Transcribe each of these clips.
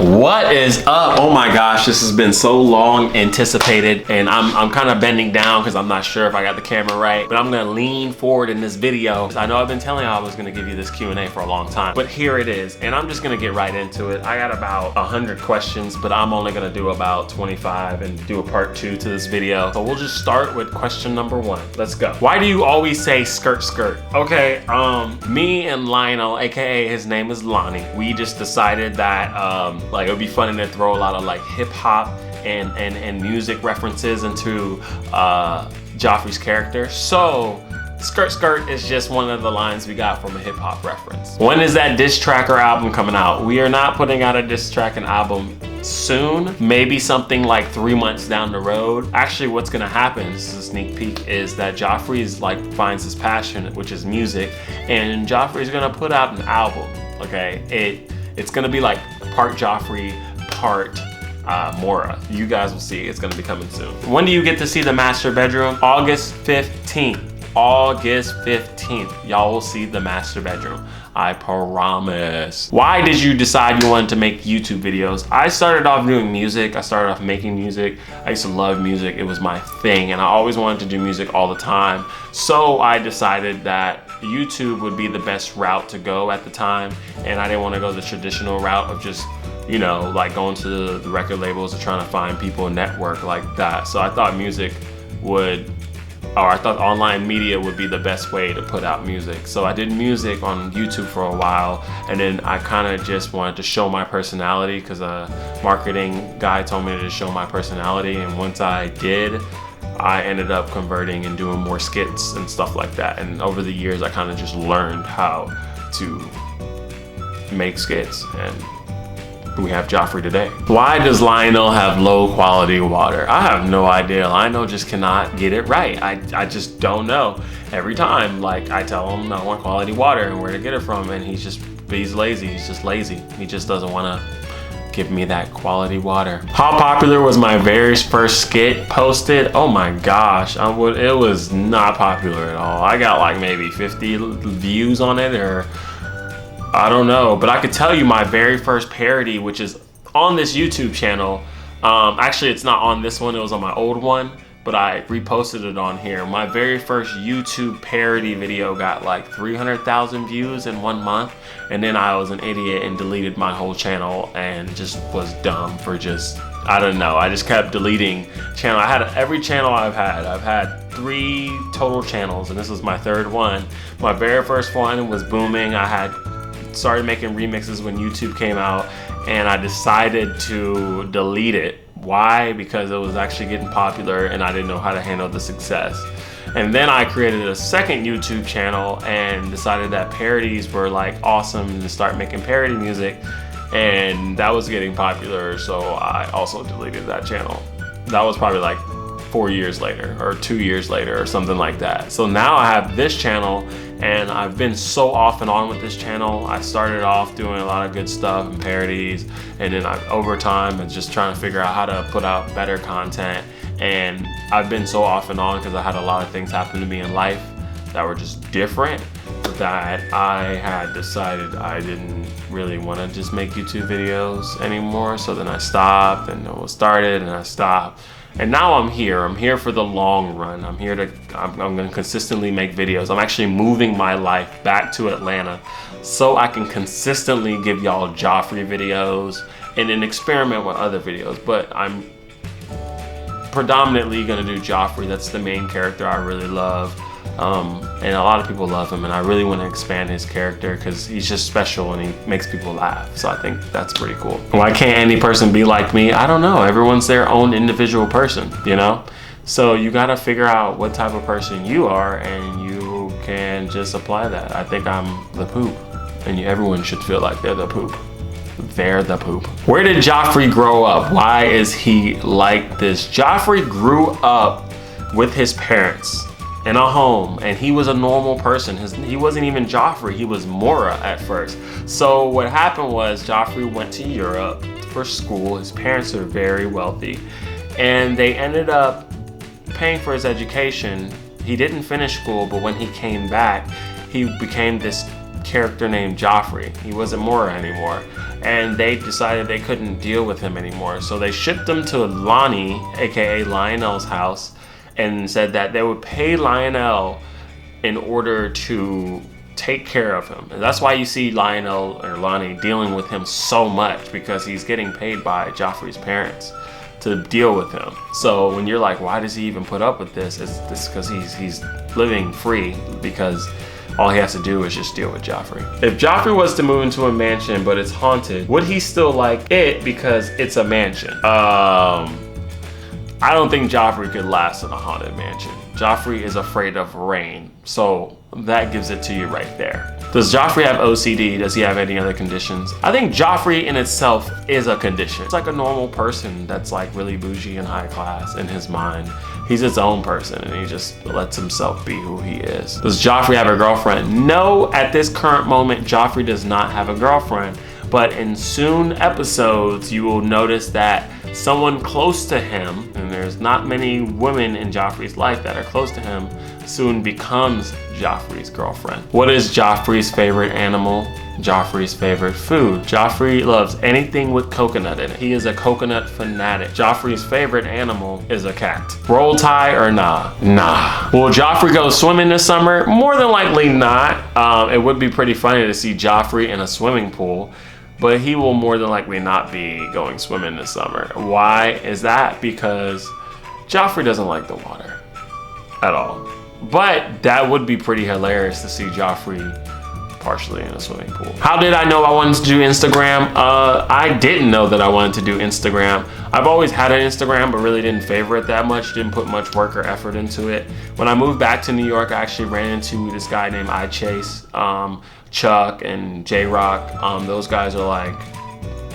What is up? Oh my gosh, this has been so long anticipated, and I'm kind of bending down because I'm not sure if I got the camera right, but I'm gonna lean forward in this video. I know I've been telling you I was gonna give you this Q&A for a long time, but here it is, and I'm just gonna get right into it. I got about 100 questions, but I'm only gonna do about 25 and do a part 2 to this video. So we'll just start with question number 1. Let's go. Why do you always say skirt skirt? Okay, me and Lionel, aka his name is Lonnie, we just decided that like it would be funny to throw a lot of like hip hop and music references into Joffrey's character. So skirt skirt is just one of the lines we got from a hip hop reference. When is that diss track or album coming out? We are not putting out a diss track and album soon. Maybe something like 3 months down the road. Actually, what's gonna happen, this is a sneak peek, is that Joffrey's like finds his passion, which is music, and Joffrey's gonna put out an album. Okay, it's gonna be like part Joffrey, part Mora. You guys will see, it's gonna be coming soon. When do you get to see the master bedroom? August 15th. August 15th. Y'all will see the master bedroom. I promise. Why did you decide you wanted to make YouTube videos? I started off doing music. I started off making music. I used to love music. It was my thing, and I always wanted to do music all the time. So I decided that YouTube would be the best route to go at the time, and I didn't want to go the traditional route of just, you know, like going to the record labels and trying to find people and network like that. So I thought music would, or I thought online media would be the best way to put out music. So I did music on YouTube for a while, and then I kind of just wanted to show my personality because a marketing guy told me to show my personality, and once I did, I ended up converting and doing more skits and stuff like that. And over the years, I kind of just learned how to make skits, and we have Joffrey today. Why does Lionel have low quality water? I have no idea. Lionel just cannot get it right. I just don't know. Every time, like, I tell him I want quality water and where to get it from, and he's lazy. He's just lazy. He just doesn't want to give me that quality water. How popular was my very first skit posted? Oh my gosh, it was not popular at all. I got like maybe 50 views on it, or I don't know, but I could tell you my very first parody, which is on this YouTube channel. Actually, it's not on this one, it was on my old one, but I reposted it on here. My very first YouTube parody video got like 300,000 views in 1 month, and then I was an idiot and deleted my whole channel and just was dumb for just, I don't know, I just kept deleting channel. I had every channel I've had 3 total channels, and this was my 3rd one. My very first one was booming. I had started making remixes when YouTube came out, and I decided to delete it. Why? Because it was actually getting popular and I didn't know how to handle the success. And then I created a second YouTube channel and decided that parodies were like awesome, and to start making parody music, and that was getting popular, so I also deleted that channel. That was probably like 4 years later or 2 years later or something like that. So now I have this channel, and I've been so off and on with this channel. I started off doing a lot of good stuff and parodies, and then over time I'm just trying to figure out how to put out better content. And I've been so off and on because I had a lot of things happen to me in life that were just different, that I had decided I didn't really want to just make YouTube videos anymore. So then I stopped, and it was started, and I stopped. And now I'm here for the long run. I'm gonna consistently make videos. I'm actually moving my life back to Atlanta so I can consistently give y'all Joffrey videos and then experiment with other videos. But I'm predominantly gonna do Joffrey. That's the main character I really love. And a lot of people love him, and I really want to expand his character because he's just special and he makes people laugh. So I think that's pretty cool. Why can't any person be like me? I don't know. Everyone's their own individual person, you know? So you got to figure out what type of person you are, and you can just apply that. I think I'm the poop, and everyone should feel like they're the poop. They're the poop. Where did Joffrey grow up? Why is he like this? Joffrey grew up with his parents in a home, and he was a normal person. He wasn't even Joffrey, he was Mora at first. So what happened was Joffrey went to Europe for school. His parents are very wealthy, and they ended up paying for his education. He didn't finish school, but when he came back, he became this character named Joffrey. He wasn't Mora anymore. And they decided they couldn't deal with him anymore. So they shipped him to Lonnie, aka Lionel's house, and said that they would pay Lionel in order to take care of him. And that's why you see Lionel or Lonnie dealing with him so much, because he's getting paid by Joffrey's parents to deal with him. So when you're like, why does he even put up with this? It's because he's living free, because all he has to do is just deal with Joffrey. If Joffrey was to move into a mansion but it's haunted, would he still like it because it's a mansion? I don't think Joffrey could last in a haunted mansion. Joffrey is afraid of rain, so that gives it to you right there. Does Joffrey have OCD? Does he have any other conditions? I think Joffrey in itself is a condition. It's like a normal person that's like really bougie and high class in his mind. He's his own person and he just lets himself be who he is. Does Joffrey have a girlfriend? No, at this current moment, Joffrey does not have a girlfriend. But in soon episodes, you will notice that someone close to him, and there's not many women in Joffrey's life that are close to him, soon becomes Joffrey's girlfriend. What is Joffrey's favorite animal? Joffrey's favorite food. Joffrey loves anything with coconut in it. He is a coconut fanatic. Joffrey's favorite animal is a cat. Roll Tide or nah? Nah. Will Joffrey go swimming this summer? More than likely not. It would be pretty funny to see Joffrey in a swimming pool, but he will more than likely not be going swimming this summer. Why is that? Because Joffrey doesn't like the water at all. But that would be pretty hilarious to see Joffrey partially in a swimming pool. How did I know I wanted to do Instagram? I didn't know that I wanted to do Instagram. I've always had an Instagram, but really didn't favor it that much, didn't put much work or effort into it. When I moved back to New York, I actually ran into this guy named Chase, Chuck and J-Rock. Those guys are like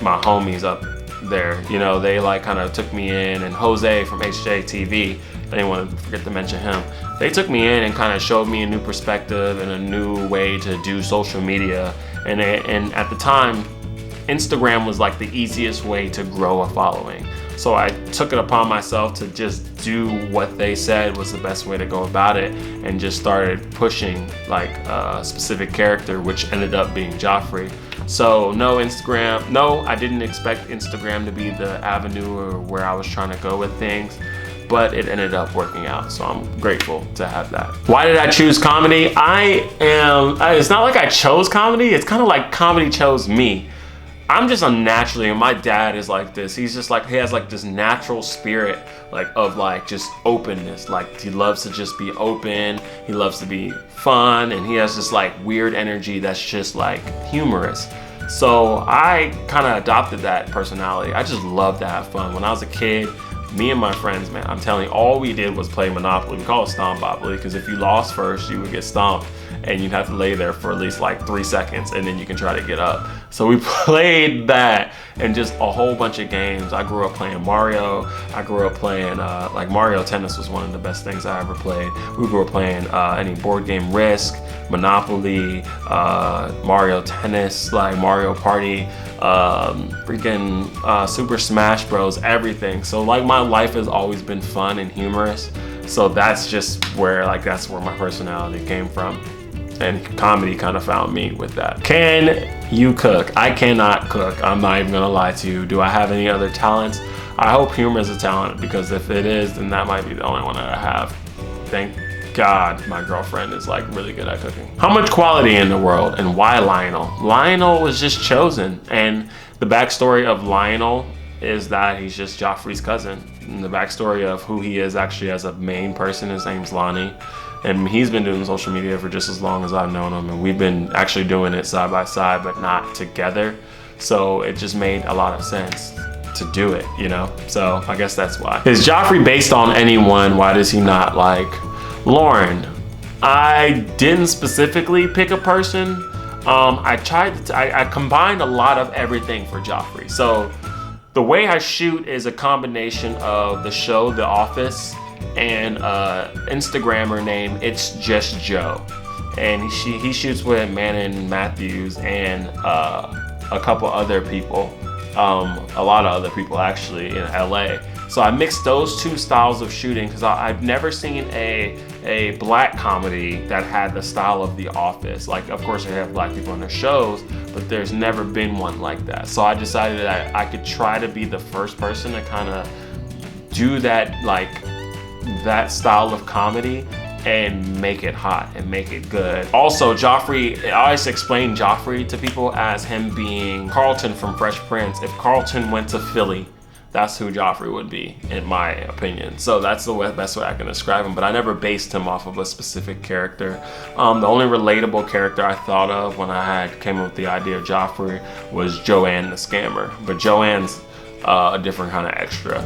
my homies up there. You know, they like kind of took me in, and Jose from HJTV, I didn't want to forget to mention him. They took me in and kind of showed me a new perspective and a new way to do social media. And at the time, Instagram was like the easiest way to grow a following. So I took it upon myself to just do what they said was the best way to go about it, and just started pushing like a specific character, which ended up being Joffrey. So no Instagram, no, I didn't expect Instagram to be the avenue or where I was trying to go with things, but it ended up working out. So I'm grateful to have that. Why did I choose comedy? It's not like I chose comedy, it's kind of like comedy chose me. I'm just unnaturally, and my dad is like this. He's just like, he has like this natural spirit like of like just openness. Like he loves to just be open. He loves to be fun, and he has this like weird energy that's just like humorous. So I kind of adopted that personality. I just love to have fun. When I was a kid, me and my friends, man, I'm telling you, all we did was play Monopoly. We call it Stompopoly, because if you lost first, you would get stomped, and you'd have to lay there for at least like 3 seconds, and then you can try to get up. So we played that and just a whole bunch of games. I grew up playing Mario. I grew up playing like Mario Tennis was one of the best things I ever played. We grew up playing any board game Risk, Monopoly, Mario Tennis, like Mario Party, freaking Super Smash Bros, everything. So like my life has always been fun and humorous. So that's just where that's where my personality came from. And comedy kind of found me with that. Can you cook? I cannot cook. I'm not even gonna lie to you. Do I have any other talents? I hope humor is a talent, because if it is, then that might be the only one that I have. Thank God my girlfriend is like really good at cooking. How much quality in the world, and why Lionel? Lionel was just chosen, and the backstory of Lionel is that he's just Joffrey's cousin. And the backstory of who he is actually as a main person, his name's Lonnie. And he's been doing social media for just as long as I've known him. And we've been actually doing it side by side, but not together. So it just made a lot of sense to do it, you know? So I guess that's why. Is Joffrey based on anyone? Why does he not like Lauren? I didn't specifically pick a person. I combined a lot of everything for Joffrey. So the way I shoot is a combination of the show The Office and Instagrammer named It's Just Joe, and he shoots with Manon Matthews and a couple other people, a lot of other people actually in LA. So I mixed those two styles of shooting, because I've never seen an a black comedy that had the style of The Office. Like, of course, they have black people on their shows, but there's never been one like that. So I decided that I could try to be the first person to kind of do that, like that style of comedy, and make it hot and make it good. Also, Joffrey, I always explain Joffrey to people as him being Carlton from Fresh Prince. If Carlton went to Philly, that's who Joffrey would be, in my opinion. So that's the best way I can describe him, but I never based him off of a specific character. The only relatable character I thought of when I came up with the idea of Joffrey was Joanne the Scammer, but Joanne's a different kind of extra.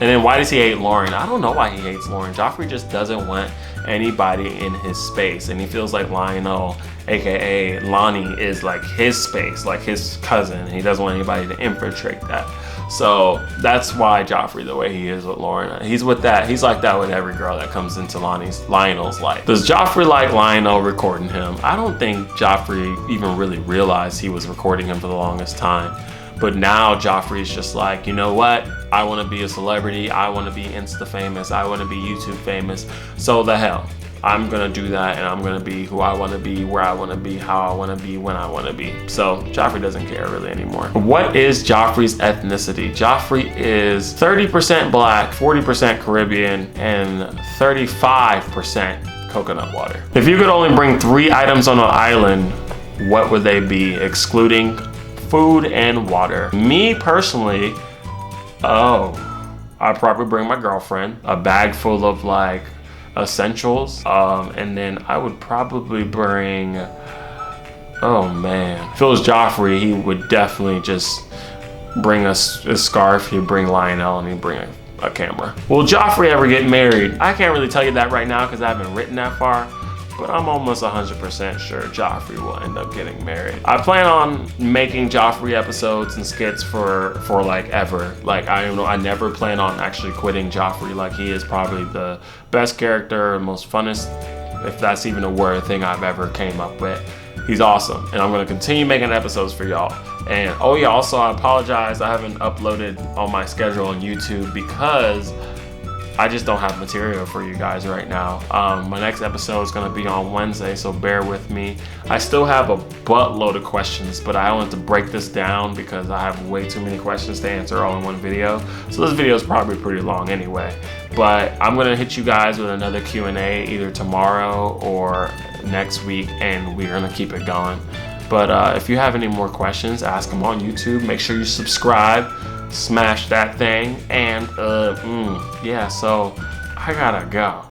And then why does he hate Lauren? I don't know why he hates Lauren. Joffrey just doesn't want anybody in his space, and he feels like Lionel, aka Lonnie, is like his space, like his cousin. He doesn't want anybody to infiltrate that. So that's why Joffrey the way he is with Lauren. He's with that. He's like that with every girl that comes into Lionel's life. Does Joffrey like Lionel recording him? I don't think Joffrey even really realized he was recording him for the longest time. But now Joffrey's just like, you know what? I want to be a celebrity. I want to be Insta famous. I want to be YouTube famous. So the hell, I'm going to do that, and I'm going to be who I want to be, where I want to be, how I want to be, when I want to be. So Joffrey doesn't care really anymore. What is Joffrey's ethnicity? Joffrey is 30% black, 40% Caribbean, and 35% coconut water. If you could only bring 3 items on an island, what would they be, excluding food and water? Me personally, I'd probably bring my girlfriend, a bag full of like essentials, and then I would probably bring, oh man, if it was Joffrey, he would definitely just bring a scarf. He'd bring Lionel, and he'd bring a camera. Will Joffrey ever get married? I can't really tell you that right now because I haven't written that far, but I'm almost 100% sure Joffrey will end up getting married. I plan on making Joffrey episodes and skits for like ever. Like, I don't know, I never plan on actually quitting Joffrey. Like, he is probably the best character, most funnest, if that's even a word, thing I've ever came up with. He's awesome, and I'm gonna continue making episodes for y'all. And oh yeah, also I apologize, I haven't uploaded on my schedule on YouTube because I just don't have material for you guys right now. My next episode is gonna be on Wednesday, so bear with me. I still have a buttload of questions, but I wanted to break this down because I have way too many questions to answer all in one video. So this video is probably pretty long anyway. But I'm gonna hit you guys with another Q&A either tomorrow or next week, and we're gonna keep it going. But if you have any more questions, ask them on YouTube. Make sure you subscribe. Smash that thing, and yeah, so I gotta go.